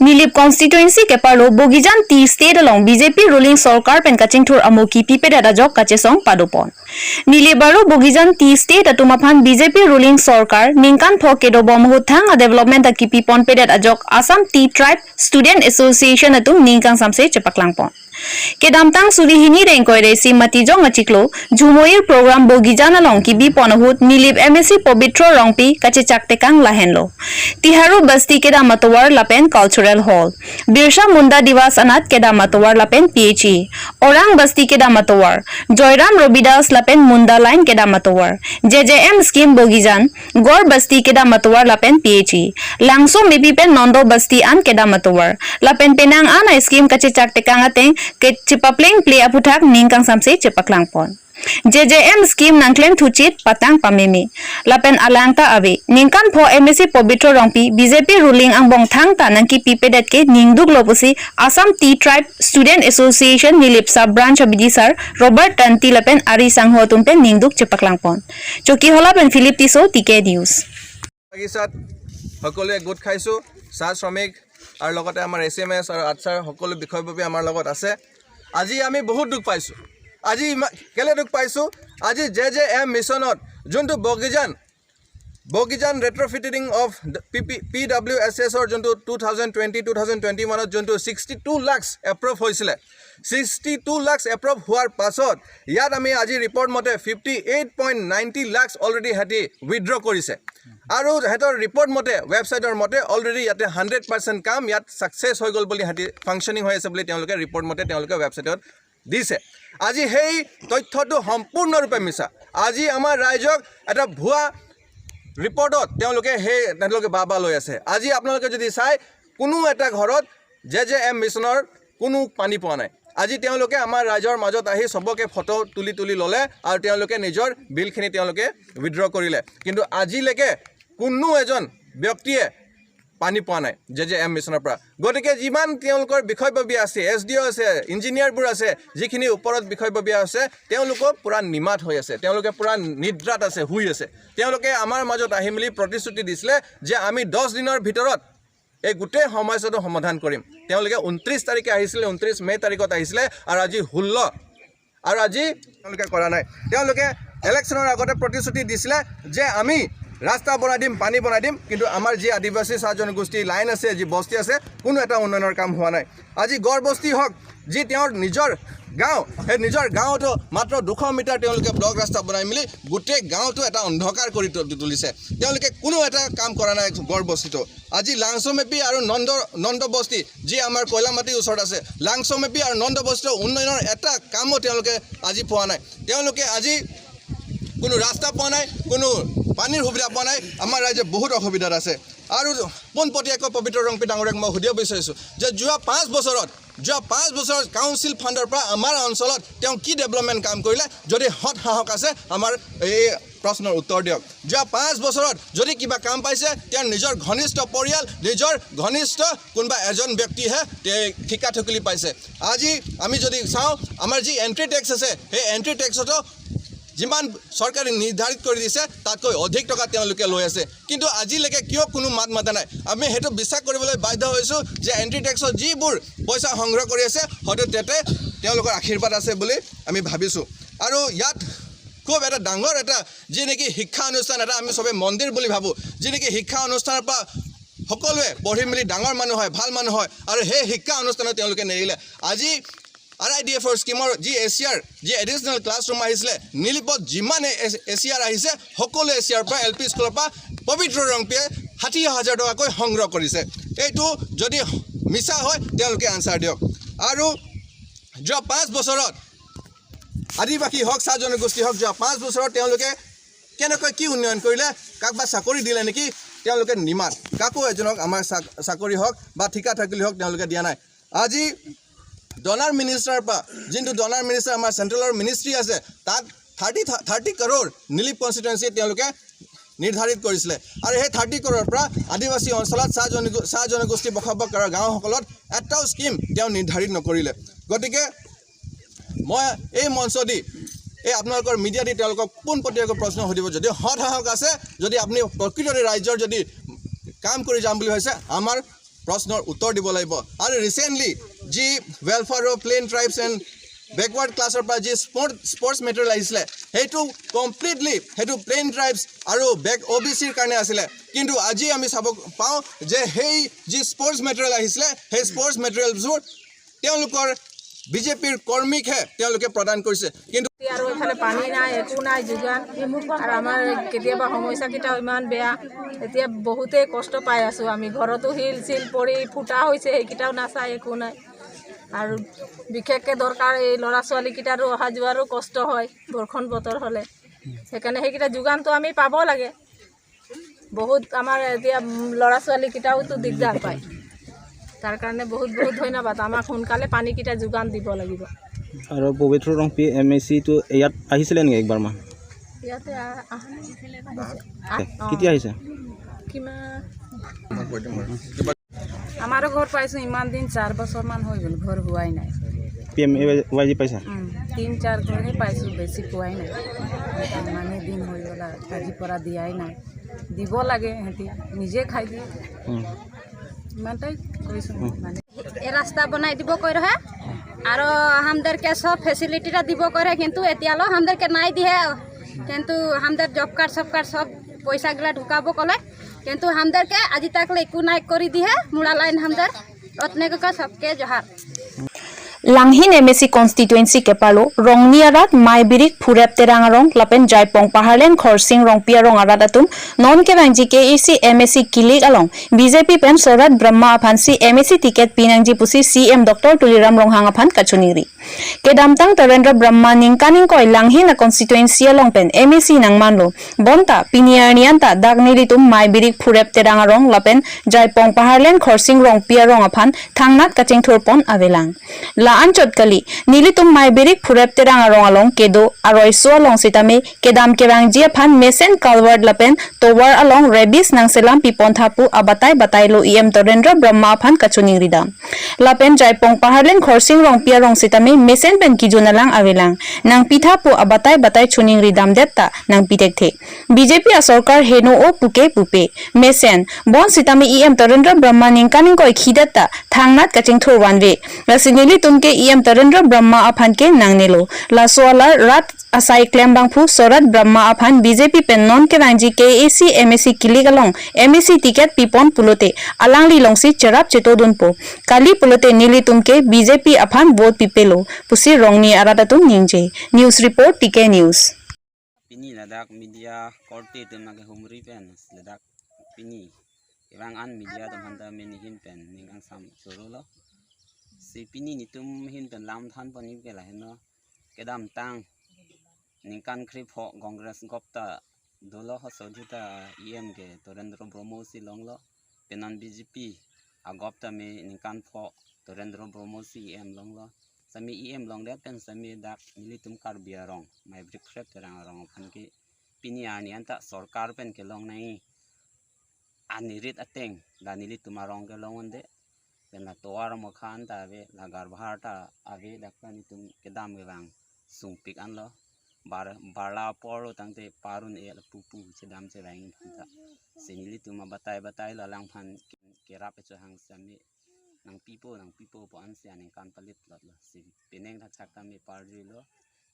Nilip constituency ke parlo Bogijan T state along BJP ruling Sarkar pen kaching thur amoki pipe da jok kachesong padopon. Nilip baro Bogijan T state atumaphan BJP ruling Sarkar ningkan thoke do bomhuthang a development a kipi pon pe da jok Assam T tribe student association atum ningkang samse chepaklangpon. Kedamtang surihini rengkoire si matijong achiklo Jhumoir program Bogijan along kibi ponahut Nilip MSc Pobitro rongpi kache chaktekang lahenlo. Tiharu basti kedamatowar lapen cultural hall. Birsa Munda Divas Anat kedamatowar lapen PHE. Orang basti kedamatowar. Joyram Robidas lapen Munda line kedamatowar. JJM scheme Bogijan. Gor basti kedamatowar lapen PHE. Langso mepi pen nondo basti an kedamatowar. Lapen penang an scheme kache chaktekang ateng ke chipapling play aputhak ningkang samse chipaklangpon. JJM scheme nangklem thuchit patang pamimi. Lapen alangta abe. Ningkan pho MSc Pobitro rongpi BJP ruling ang bongthang tanangki pipedet ke ningduk lopusi Assam T tribe student association Nilip sub branch abidisar Robert Tanti lapen ari sangho tumpen ningduk chipaklangpon. Choki hola pen Philip Tiso TK News. Agisat সকলোৱে গোট খাইছো চাহ শ্ৰমিক আৰু লগতে আমাৰ SMS আৰু আচ্ছাৰ সকলো বিষয়ববী আমাৰ লগত আছে আজি আমি বহুত দুখ পাইছো আজি কেলে দুখ পাইছো আজি JJM মিছনত যোনটো Bogijan retrofitting of PWSS or যোনটো 2020-2021 যোনটো 62 lakhs approve হৈছিলে 62 lakhs approve হোৱাৰ পাছত ইয়াত আমি আজি ৰিপৰ্ট মতে 58.90 lakhs অলৰেডি হাতি withdraw কৰিছে আৰু হেতৰ ৰিপৰ্ট মতে ওয়েবসাইটৰ মতে অলৰেডি ইয়াতে 100% কাম ইয়াত সাকসেস হৈ গল বুলি হাতি ফাংশনিং হৈ আছে বুলি তেওঁলোকে ৰিপৰ্ট মতে তেওঁলোকে ওয়েবসাইটত দিছে আজি হেই তথ্যটো সম্পূৰ্ণৰূপে মিছা আজি আমাৰ ৰাইজক এটা ভুৱা ৰিপৰ্টত তেওঁলোকে বাবা লৈ আছে আজি আপোনালোকে যদি চাই কোনো এটা ঘৰত JJM মিছনৰ কোনো পানী পোৱা নাই আজি তেওঁলোকে আমাৰ ৰাইজৰ মাজত আহি সবকে ফটো তুলি ললে আৰু তেওঁলোকে নিজৰ বিলখিনি তেওঁলোকে উইথড্ৰ কৰিলে কিন্তু আজিলৈকে কোনো এজন ব্যক্তিয়ে পানী পোৱা নাই JJM মিছনৰ পৰা গতিকে যিমান তেওঁলোকৰ বিষয়ববী আছে SDO আছে ইঞ্জিনিয়াৰবোৰ আছে যিখিনি ওপৰত বিষয়ববী আছে তেওঁলোক পুৰা নিমাত হৈ আছে তেওঁলোকে পুৰা নিদ্ৰাত আছে হুই আছে তেওঁলোকে আমাৰ মাজত আহি মিলি প্ৰতিশ্ৰুতি দিছিলে যে আমি 10 দিনৰ ভিতৰত এই গোটেই সমস্যাটো সমাধান কৰিম তেওঁলোকে 29 তাৰিখে আহিছিলে 29 মে তাৰিখত আহিছিলে আৰু আজি 16 আৰু আজি তেওঁলোকে কৰা নাই তেওঁলোকে ইলেকশ্যনৰ আগতে প্ৰতিশ্ৰুতি দিছিলে যে আমি ৰাস্তা বনাই দিম পানী বনাই দিম কিন্তু আমাৰ যি আদিবাসী জনগোষ্ঠী লাইন আছে যি বস্তি আছে কোনো এটা উন্নয়নৰ কাম হোৱা নাই আজি গড় বস্তি হক যি তেওঁৰ নিজৰ গাঁও হে নিজৰ গাঁওটো মাত্ৰ 200 মিটাৰ তেওঁলোকে ব্লক ৰাস্তা বনাই মিলি গোটেই গাঁওটো এটা অন্ধকাৰ কৰি তুলিছে তেওঁলোকে কোনো এটা কাম কৰা নাই গড় বস্তিটো আজি লাংছমেপি আৰু নন্দ বস্তি যি আমাৰ কয়লামাটি ওচৰত আছে লাংছমেপি আৰু নন্দ বস্তিৰ উন্নয়নৰ এটা কামো তেওঁলোকে আজি পোৱা নাই তেওঁলোকে আজি কোনো ৰাস্তা পোৱা নাই কোনো পানীৰ সুবিধা পোৱা নাই আমাৰ ৰাজ্যে বহুত অসুবিধাত আছে আৰু পোনপটীয়াকৈ পবিত্ৰ ৰংপি ডাঙৰক মই সুধিব বিচাৰিছো যে যোৱা 5 বছৰত কাউন্সিল ফাণ্ডৰ পৰা আমাৰ অঞ্চলত তেওঁ কি ডেভেলপমেণ্ট কাম কৰিলে যদি হট হাহক আছে আমাৰ এই প্ৰশ্নৰ উত্তৰ দিয়ক যোৱা 5 বছৰত যদি কিবা কাম পাইছে তেওঁ নিজৰ ঘনিষ্ঠ পৰিয়াল নিজৰ ঘনিষ্ঠ কোনবা এজন ব্যক্তিহে ঠিকা ঠুকলি পাইছে আজি আমি যদি চাওঁ আমাৰ যি এন্ট্ৰি টেক্স আছে সেই এন্ট্ৰি টেক্সটো যিমান সৰকাৰে নিৰ্ধাৰিত কৰি দিছে তাতকৈ অধিক টকা তেওঁলোকে লৈ আছে কিন্তু আজিলৈকে কিয় কোনো মাত মাতা নাই আমি হেতু বিশ্বাস কৰিবলৈ বাধ্য হৈছো যে এন্ট্ৰি টেক্সৰ যিবোৰ পইচা সংগ্ৰহ কৰি আছে হয়তো তেতে তেওঁলোকৰ আশীৰ্বাদ আছে বুলি আমি ভাবিছো আৰু ইয়াত খুব এটা ডাঙৰ এটা যি নেকি শিক্ষা অনুষ্ঠান এটা আমি সবে মন্দিৰ বুলি ভাবো যি নেকি শিক্ষা অনুষ্ঠানৰ পৰা সকলোৱে পঢ়ি মিলি ডাঙৰ মানুহ হয় ভাল মানুহ হয় আৰু সেই শিক্ষা অনুষ্ঠানত তেওঁলোকে নেৰিলে আজি RIDF স্কিমৰ যি এছিয়াৰ যি এডিশনাল ক্লাছৰুম আহিছিলে নীলিপত যিমান এছিয়াৰ আহিছে সকলো এছিয়াৰ পৰা LP স্কুলৰ পৰা পবিত্ৰ ৰংপিয়ে 60,000 টকাকৈ সংগ্ৰহ কৰিছে এইটো যদি মিছা হয় তেওঁলোকে আনসাৰ দিয়ক আৰু যোৱা 5 বছৰত আদিবাসী হক চাহ জনগোষ্ঠী হক যোৱা 5 বছৰত তেওঁলোকে কেনেকৈ কি উন্নয়ন কৰিলে কাকবা চাকৰি দিলে নেকি তেওঁলোকে নিমাত কাকো এজনক আমাৰ চাকৰি হক বা ঠিকা থাকিলি হক তেওঁলোকে দিয়া নাই আজি ডনাৰ মিনিষ্টাৰ পা যিটো ডনাৰ মিনিষ্টাৰ আমাৰ সেন্ট্ৰেলৰ মিনিষ্ট্ৰি আছে তাত 30 কৰৰ নীলিপ কনস্টিটুৱেন্সি তেওঁলোকে নিৰ্ধাৰিত কৰিছিলে আৰু সেই 30 কৰৰৰ পৰা আদিবাসী অঞ্চলত চাহ জনগোষ্ঠী বসবাস কৰা গাঁওসকলত এটাও স্কিম তেওঁ নিৰ্ধাৰিত নকৰিলে গতিকে মই এই মঞ্চ দি এই আপোনালোকৰ মিডিয়া দি তেওঁলোকক পোনপটীয়াকৈ প্ৰশ্ন সুধিব যদি হঠাহক আছে যদি আপুনি প্ৰকৃতৰে ৰাজ্যৰ যদি কাম কৰি যাম বুলি হৈছে আমাৰ প্ৰশ্নৰ উত্তৰ দিব লাগিব আৰু ৰিসেন্টলি যি welfare of plain tribes and backward ক্লাছৰ পৰা যি স্পৰ্টছ মেটেৰিয়েল আহিছিলে সেইটো কমপ্লিটলি সেইটো প্লেন ট্ৰাইবছ আৰু OBCৰ কাৰণে আছিলে কিন্তু আজি আমি চাব পাওঁ যে সেই যি স্পৰ্টছ মেটেৰিয়েল আহিছিলে সেই স্পৰ্টছ মেটেৰিয়েলছবোৰ তেওঁলোকৰ বিজেপিৰ কৰ্মীকহে তেওঁলোকে প্ৰদান কৰিছে কিন্তু আৰু এফালে পানী নাই একো নাই যোগান আৰু আমাৰ কেতিয়াবা সমস্যাকেইটাও ইমান বেয়া এতিয়া বহুতেই কষ্ট পাই আছোঁ আমি ঘৰতো শিল চিল পৰি ফুটা হৈছে সেইকেইটাও নাচায় একো নাই আৰু বিশেষকৈ দৰকাৰ এই ল'ৰা ছোৱালীকেইটাৰো অহা যোৱাৰো কষ্ট হয় বৰষুণ বতৰ হ'লে সেইকাৰণে সেইকেইটা যোগানটো আমি পাব লাগে বহুত আমাৰ এতিয়া ল'ৰা ছোৱালীকেইটাওতো দিগদাৰ পায় তাৰ কাৰণে বহুত বহুত ধন্যবাদ আমাক সোনকালে পানীকেইটা যোগান দিব লাগিব আৰু পবিত্ৰ ৰং PMAC টো ইয়াত আহিছিলে নেকি একবাৰমান ইয়াতে কেতিয়া আহিছে আমাৰো ঘৰ পাইছোঁ ইমান দিন 4 বছৰমান হৈ গ'ল ঘৰ হোৱাই নাই PMAY পাইছা 3-4 ঘৰহে পাইছোঁ বেছি পোৱাই নাই ইমানেই দিন হৈ গ'ল আজিৰ পৰা দিয়াই নাই দিব লাগে সিহঁতি নিজে খাই দিয়ে ইমানটাই কৈছোঁ মানে এই ৰাস্তা বনাই দিব কৈ ৰহে আৰু হামদেৰকে সব ফেচিলিটিটা দিব কৰে কিন্তু এতিয়ালৈ হামদেৰকে নাই দিয়ে কিন্তু হামদের জব কার্ড সব পয়সাগুলা ঢুকাব কলে কিন্তু হামদেরকে আজি তাকলে একো নাই কৰি দিয়ে মুড়া লাইন হামদের অতনেকা সবকে জহার Langhin MSC constituency kepalo Rongniarat Maibirik Phurep Terangarong Lapen Jaipong Paharlen Khorsing Rongpia Rong Aradatum non ke bangji KAC MSC Kilik along BJP pen Sorat Brahma Aphansi MSC ticket pinangji pusi CM Dr. Tuliram Ronghang Aphan Kachuniri Kedamtang Tarendra Brahma Ningkaning Koi Langhin a constituency along pen MSC Nangmanlo Bonta Piniarnianta Dagnilitum Maibirik Phurep Terangarong Lapen Jaipong Paharlen Khorsing Rongpia Rong Aphan Thangnat Kaching Thurpon Avelang Anchot kali nilitum Maibirik Phurep Terangarong along kedo aroiso along sitame kedam kerangji aphan mesen calvard lapen towar along rebis nang selam pipon thapu abatai lo Torendra Brahma aphan kachuning ridam lapen Jaipong Paharlen Khorsing Rongpia Rong sitame mesen pen kijunalang awelang nang pithapu abatai chuning ridam detta nang pitekhe BJP a sarkar heno o pupe mesen bon sitame Torendra Brahma ningkaning koi khidata thangnat kaching thur wanwe rasinili tum ke Torendra Brahma aphan ke nangnelo laswala rat asai klem bangphu Sorat Brahma aphan BJP pennon ke ranji KAC MSC Kiligalong MSC ticket pipon pulote alangli longsi cherap chetodunpo kali pulote nili tumke BJP aphan vote pipelo pusi rongni aradatum ningje news report TK news Pini ladak media korte temnaga humri pen ladak pini evang an media tamhanta menihin pen ningang sam sorolo si pini nitum hin pen lam than pani ke la heno kedam tang ningkan krip ho congress gopta dolo ho sojita EM ke Torendra Bromo si longlo penan BJP agopta me ningkan pho Torendra Bromo si EM longlo sami EM long det pen sami dak militum karbia rong mai brik prep terang rong phan ke pini ani anta sarkar pen ke long nai anirit ateng danili tumarong ke long onde pena toar mo khan ta ave la garbhar ta ave dakani tum kedam gewang sungpik anlo barla poro tangte parun e pupu chedam che wang ta senili tuma batai la lang phan kerap che hang sami nang pipo po an sian kan palit lot lo si peneng tha chakta me parji lo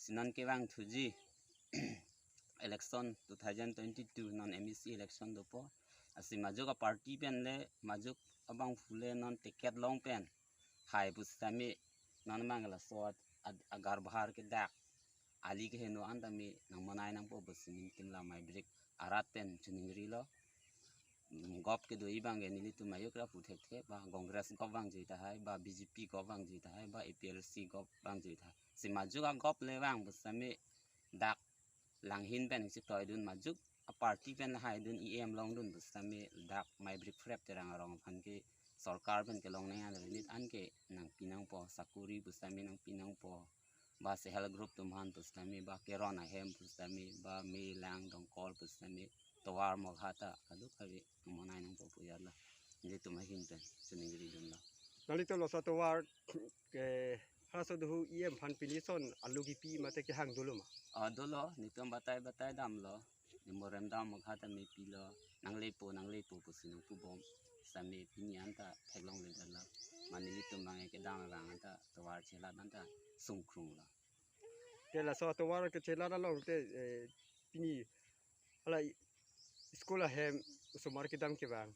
sinan ke wang thuji election 2022 non MEC election dopo asi majuk party pen le majuk abang fule non ticket long pen hai busami non mangala sort agar bahar ke dak ali ke heno andami nang manai nang po busini timla mai break arat pen chuningri lo gop ke doi bang ge nili tu mayok ra puthek the ba congress gop bang jita hai ba BJP gop bang jita hai ba APLC gop bang jita si majuk gop le bang busami dak langhin pen si toy dun majuk a party pen hai dun EM long dun busami dak mai break prep terang rong phan ke sarkar pen ke long naya lit an ke nang pinang po sakuri busami nang pinang po ba sehel group tumhan busami ba kerona hem busami ba me lang dong call busami towar mo hata adu khawi monai nang po puyala ni tumahin pen suningri junla nalito lo sa towar ke haso du EM phan pinison alugi pi mate ke hang dulu ma adolo nitum batai dam lo nimorem dam mo hata me pilo nang lepo pusinang pu bom sambil pini anta teglong le dalam mana itu mangai ke dang bang anta tawar celat anta sungkrung lah. แต่ละซอตัวว่าก็เชลาเราแต่ปีนี้อะไรสกุลแฮมสมารกิดามเก็บาง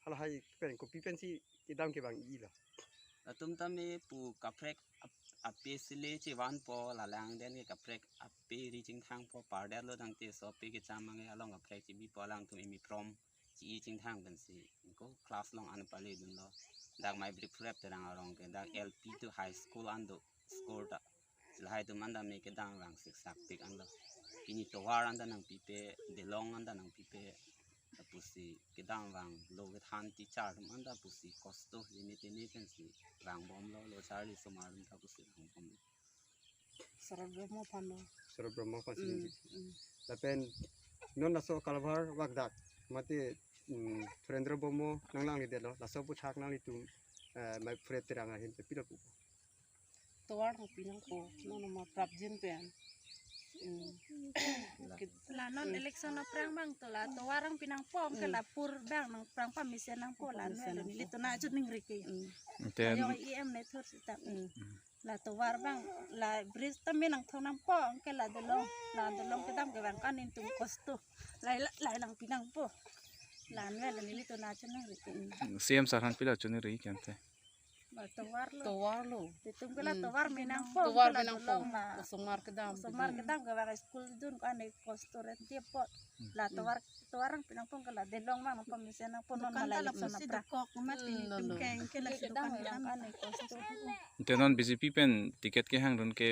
อะไรให้เป็นก็ปีเป็นสิกิดามเก็บางอีละ Tum tami pu kaprek api sile ciwan po lalang den ke kaprek api reaching thang po pardet lo dang te so pe ke chamange along kaprek ci bi po lang tum imi prom ci jing thang ben si ko class long an pale dun lo dak mai brick prep terang arong ke dak LP to high school ando score ta silhai tum anda me ke dang rang sik sak tik an lo kini to war anda nang pipe de long anda nang pipe pusi kedang wang lo ke than ti char anda pusi kosto limit ini kan si wang bom lo chari somarum ta pusi wang bom Sarap Brahma pasti. Tapi non laso kalbar wagdak mati Surendra Bomo nang lang ide lo laso puchak nang itu mai fret terang ahin pe pila pu. Tuar pinang ko nono ma prabjin pen. La non election na prang bang to la to warang pinang pom ke la pur bang nang prang pa misen nang po la no ni to na jut ning rike yo em ne thor sita la to war bang la bris ta me nang thong nang po ke la de long ke dam ke bang kan in tum kosto la nang pinang po la ne la ni to na jut ning rike CM sarhan pila chuni ri kente ba to war lo Tuar lo. tum ke la to war me nang po Tuar ke la pinang dolong po. la Sumar kedam. Somar kita ke bang school dun kan ne kosto ren dia pot la to warang pinang pong ke la de long mang pa misen nang po non malay la na pra Lolo. ke la sedang kan ne kosto tenon BJP pen tiket ke hang run ke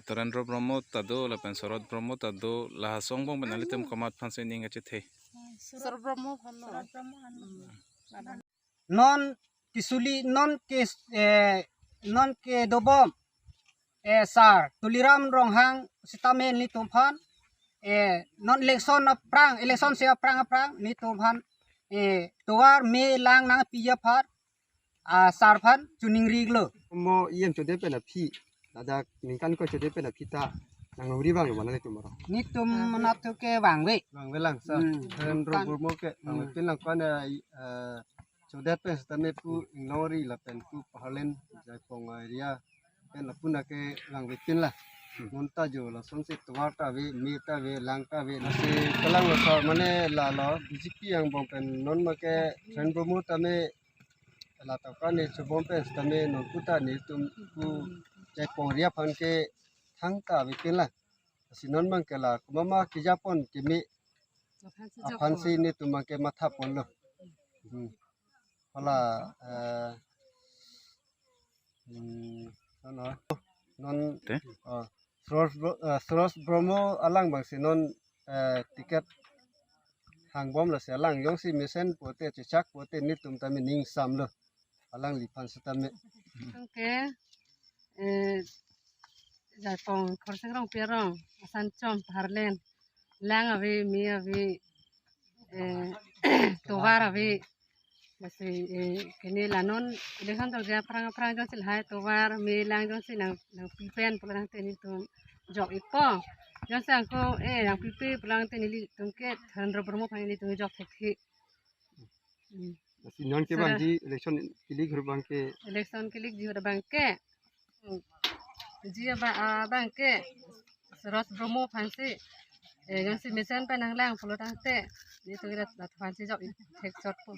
Tarendra Brahmo tado la pen Sorot Brahmo tado la song bong benali tem komat phanse ning ache the Sarap Brahma pano. surat pramohan non kisuli non ke dobom sar tuliram ronghang sitamen ni tumphan non election se prang ni tumphan tuar me lang nang piya phat sar phan chuning riglo Mo iem chode pe na phi ada ningkan ko chode pe na phita nang uri bang lo mana itu maro. ni tum manap tu ke wangwe Bang welang sa Surendra Bomo ke bang pin lang kan chode pe stame pu ignori la pen pu pahalen jai pong area pen lapuna ke lang pin lah. Munta jo la sonse tuwarta we mita we langta we na se kalang lo sa mane la lo BJP yang bong pen non ma ke Surendra Bomo tame la ta kan ne chubom pe tame non puta ni tum pu jai pong ria phan ke thang ta we pin la sinon mang ke la mama ki japon ki mi aphan si ni tum ke matha pon lo hala non Te? Suros Bromo alang bang si non tiket hang bom la se alang yong si misen pote chichak pote ni tum tami ning sam lo alang lipan sitame Oke. Japong korse rong pirong asan chom parlen. Lang avi mi avi tuar avi Basi kini lanon election to ja prang jong sil hai tuar mi lang jong sil nang pipen pulang teni tum jok ipo jong sang ko nang pipe pulang teni li tum ke Surendra Brahmo phang ni tum jok thekhi si non ke bang ji election kili ghur bang ke election ke lik jiwa bangke jiwa bangke Surot Brahmo phang si jong si mission pe nang lang pulang te ni tu ira phang si jok thek shot po